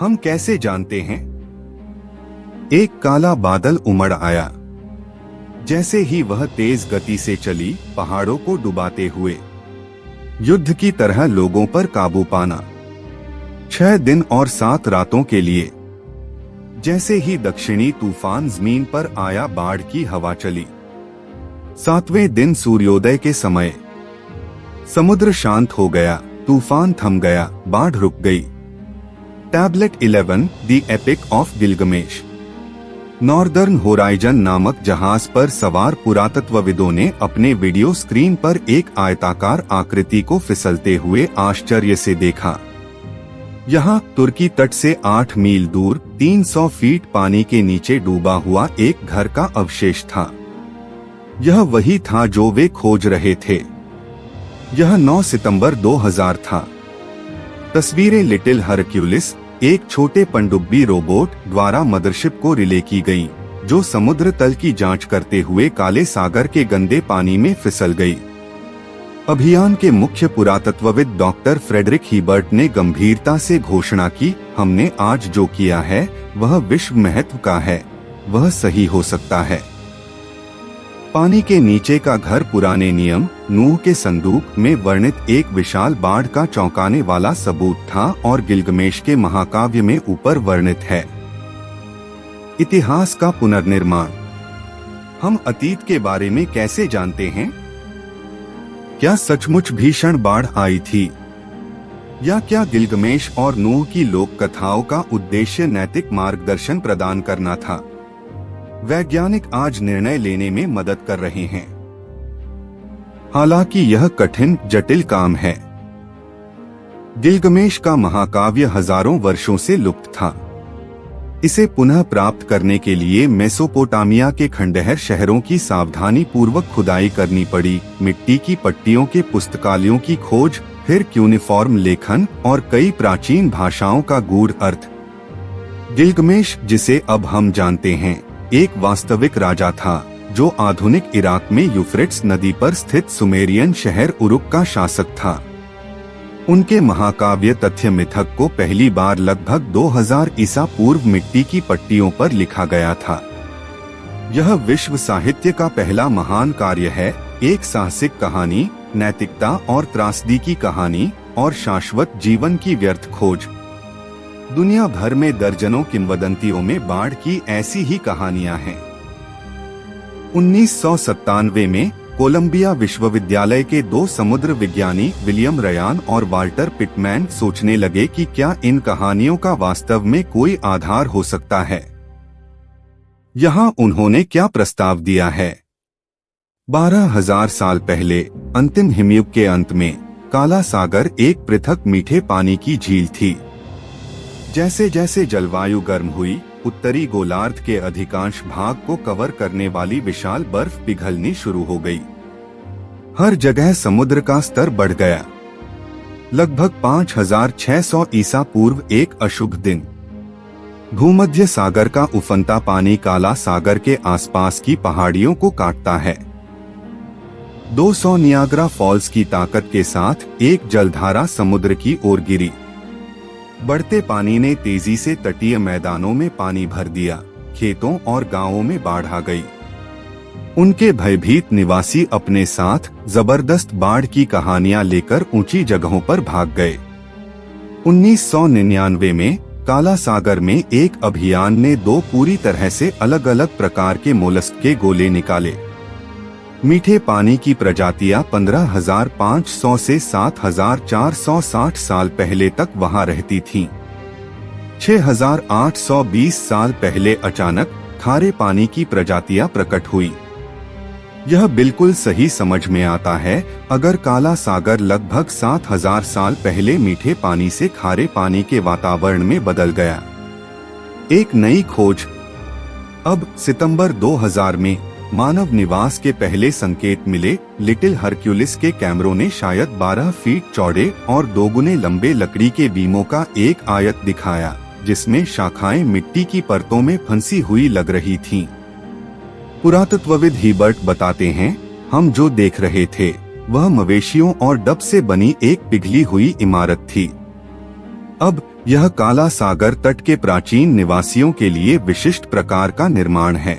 हम कैसे जानते हैं? एक काला बादल उमड़ आया। जैसे ही वह तेज गति से चली, पहाड़ों को डुबाते हुए युद्ध की तरह लोगों पर काबू पाना। 6 दिन और 7 रातों के लिए। जैसे ही दक्षिणी तूफान जमीन पर आया, बाढ़ की हवा चली। 7वें दिन सूर्योदय के समय समुद्र शांत हो गया, तूफान थम गया, बाढ़ रुक गई। Tablet 11 the epic of Gilgamesh. Northern horizon नामक जहाज पर सवार पुरातत्वविदों ने अपने वीडियो स्क्रीन पर एक आयताकार आकृति को फिसलते हुए आश्चर्य से देखा। यहाँ तुर्की तट से 8 मील दूर 300 फीट पानी के नीचे डूबा हुआ एक घर का अवशेष था। यह वही था जो वे खोज रहे थे। यह 9 सितंबर 2000 था। तस्वीरें लिटिल हरक्यूलिस, एक छोटे पनडुब्बी रोबोट द्वारा मदरशिप को रिले की गईं, जो समुद्र तल की जांच करते हुए काले सागर के गंदे पानी में फिसल गई। अभियान के मुख्य पुरातत्वविद डॉक्टर फ्रेडरिक हिबर्ट ने गंभीरता से घोषणा की, हमने आज जो किया है वह विश्व महत्व का है, वह सही हो सकता है। पानी के नीचे का घर पुराने नियम नूह के संदूक में वर्णित एक विशाल बाढ़ का चौंकाने वाला सबूत था और गिलगमेश के महाकाव्य में ऊपर वर्णित है। इतिहास का पुनर्निर्माण। हम अतीत के बारे में कैसे जानते हैं? क्या सचमुच भीषण बाढ़ आई थी? या क्या गिलगमेश और नूह की लोक कथाओं का उद्देश्य नैतिक मार्गदर्शन प्रदान करना था? वैज्ञानिक आज निर्णय लेने में मदद कर रहे हैं। हालांकि यह कठिन जटिल काम है। गिलगमेश का महाकाव्य हजारों वर्षों से लुप्त था। इसे पुनः प्राप्त करने के लिए मेसोपोटामिया के खंडहर शहरों की सावधानी पूर्वक खुदाई करनी पड़ी, मिट्टी की पट्टियों के पुस्तकालयों की खोज, फिर क्यूनिफॉर्म लेखन और कई प्राचीन भाषाओं का गूढ़ अर्थ। गिलगमेश, जिसे अब हम जानते हैं, एक वास्तविक राजा था जो आधुनिक इराक में यूफ्रेट्स नदी पर स्थित सुमेरियन शहर उरुक का शासक था। उनके महाकाव्य तथ्य मिथक को पहली बार लगभग 2000 ईसा पूर्व मिट्टी की पट्टियों पर लिखा गया था। यह विश्व साहित्य का पहला महान कार्य है, एक साहसिक कहानी, नैतिकता और त्रासदी की कहानी और शाश्वत जीवन की व्यर्थ खोज। दुनिया भर में दर्जनों किंवदंतियों में बाढ़ की ऐसी ही कहानियां हैं। 1997 में कोलंबिया विश्वविद्यालय के 2 समुद्र विज्ञानी विलियम रयान और वाल्टर पिटमैन सोचने लगे कि क्या इन कहानियों का वास्तव में कोई आधार हो सकता है। यहाँ उन्होंने क्या प्रस्ताव दिया है। 12,000 साल पहले अंतिम हिमयुग के अंत में काला सागर एक पृथक मीठे पानी की झील थी। जैसे जैसे जलवायु गर्म हुई, उत्तरी गोलार्ध के अधिकांश भाग को कवर करने वाली विशाल बर्फ पिघलनी शुरू हो गई। हर जगह समुद्र का स्तर बढ़ गया। लगभग 5600 ईसा पूर्व एक अशुभ दिन, भूमध्य सागर का उफनता पानी काला सागर के आसपास की पहाड़ियों को काटता है। 200 नियाग्रा फॉल्स की ताकत के साथ एक जलधारा समुद्र की ओर गिरी। बढ़ते पानी ने तेजी से तटीय मैदानों में पानी भर दिया, खेतों और गांवों में बाढ़ आ गई। उनके भयभीत निवासी अपने साथ जबरदस्त बाढ़ की कहानियां लेकर ऊंची जगहों पर भाग गए। 1999 में काला सागर में एक अभियान ने 2 पूरी तरह से अलग अलग प्रकार के मोलस्क के गोले निकाले। मीठे पानी की प्रजातियां 15,500 से 7,460 साल पहले तक वहां रहती थीं। 6,820 साल पहले अचानक खारे पानी की प्रजातियां प्रकट हुई। यह बिल्कुल सही समझ में आता है अगर काला सागर लगभग 7,000 साल पहले मीठे पानी से खारे पानी के वातावरण में बदल गया। एक नई खोज। अब सितंबर 2000 में मानव निवास के पहले संकेत मिले। लिटिल हरक्यूलिस के कैमरों ने शायद 12 फीट चौड़े और 2 गुने लंबे लकड़ी के बीमों का एक आयत दिखाया, जिसमें शाखाएं मिट्टी की परतों में फंसी हुई लग रही थीं। पुरातत्वविद हिबर्ट बताते हैं, हम जो देख रहे थे वह मवेशियों और डब से बनी एक पिघली हुई इमारत थी। अब यह काला सागर तट के प्राचीन निवासियों के लिए विशिष्ट प्रकार का निर्माण है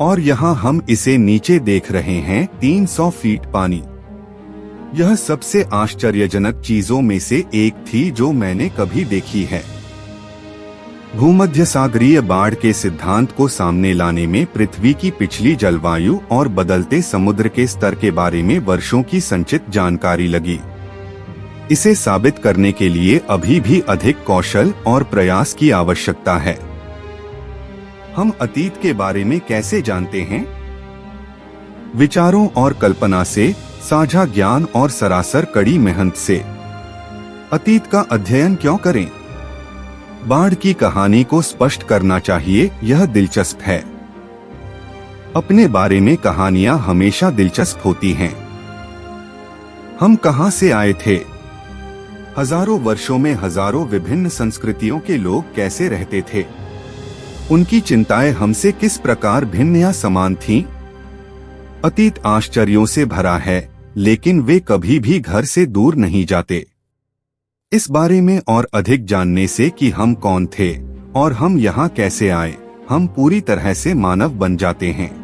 और यहाँ हम इसे नीचे देख रहे हैं 300 फीट पानी। यह सबसे आश्चर्यजनक चीजों में से एक थी जो मैंने कभी देखी है। भूमध्य सागरीय बाढ़ के सिद्धांत को सामने लाने में पृथ्वी की पिछली जलवायु और बदलते समुद्र के स्तर के बारे में वर्षों की संचित जानकारी लगी। इसे साबित करने के लिए अभी भी अधिक कौशल और प्रयास की आवश्यकता है। हम अतीत के बारे में कैसे जानते हैं? विचारों और कल्पना से, साझा ज्ञान और सरासर कड़ी मेहनत से। अतीत का अध्ययन क्यों करें? बाढ़ की कहानी को स्पष्ट करना चाहिए, यह दिलचस्प है। अपने बारे में कहानियां हमेशा दिलचस्प होती हैं। हम कहां से आए थे? हजारों वर्षों में हजारों विभिन्न संस्कृतियों के लोग कैसे रहते थे? उनकी चिंताएं हमसे किस प्रकार भिन्न या समान थीं? अतीत आश्चर्यों से भरा है, लेकिन वे कभी भी घर से दूर नहीं जाते। इस बारे में और अधिक जानने से कि हम कौन थे और हम यहाँ कैसे आए, हम पूरी तरह से मानव बन जाते हैं।